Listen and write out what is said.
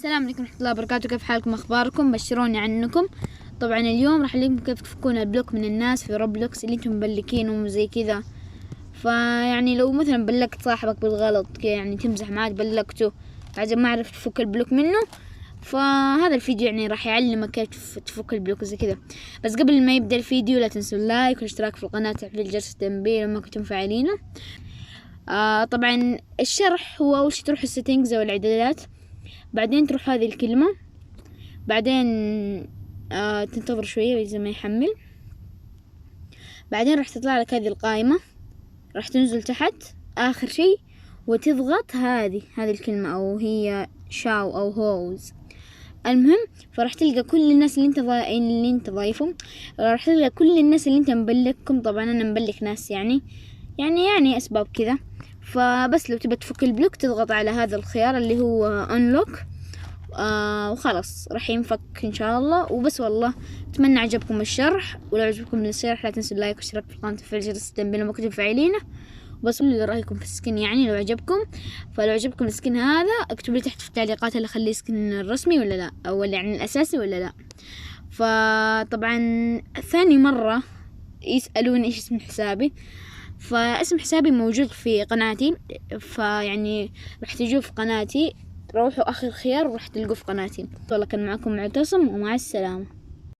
السلام عليكم ورحمة الله وبركاته. كيف حالكم؟ أخباركم؟ بشروني عنكم. طبعا اليوم راح أعلمكم كيف تفكون البلوك من الناس في روبلوكس اللي انتم مبلكينهم وزي كذا. فيعني لو مثلا بلكت صاحبك بالغلط يعني تمزح معاه بلكته بعدين ما عرفت تفك البلوك منه، فهذا الفيديو يعني راح يعلمك كيف تفك البلوك زي كذا. بس قبل ما يبدأ الفيديو لا تنسوا اللايك والاشتراك في القناة وتفعيل جرس التنبيه لما كنتم فاعلينه. طبعا الشرح هو أول شي تروح السيتنجز أو الإعدادات، بعدين تروح هذه الكلمة، بعدين تنتظر شوية زي ما يحمل، بعدين راح تطلع لك هذه القائمة، راح تنزل تحت آخر شيء وتضغط هذه الكلمة أو هي شاو أو هوز. المهم فراح تلقى كل الناس اللي انت ضايفهم، راح تلقى كل الناس اللي انت مبلكهم. طبعا انا مبلك ناس يعني اسباب كذا. فبس لو تبى تفك البلوك تضغط على هذا الخيار اللي هو unlock وخلاص راح ينفك ان شاء الله. وبس والله اتمنى عجبكم الشرح، ولو عجبكم الشرح لا تنسوا اللايك والاشتراك في القناة وتفعيل جرس التنبيه لما كنتم فاعلينه. وبس قولوا لي رايكم في السكن يعني لو عجبكم. فلو عجبكم السكن هذا اكتبوا لي تحت في التعليقات هل اخليه سكن الرسمي ولا لا، او يعني الاساسي ولا لا. فطبعا ثاني مرة يسألوني ايش اسم حسابي، فاسم حسابي موجود في قناتي، فيعني راح تجوا في قناتي، روحوا اخر خيار وراح تلقوا في قناتي. والله كان معكم معتصم ومع السلامة.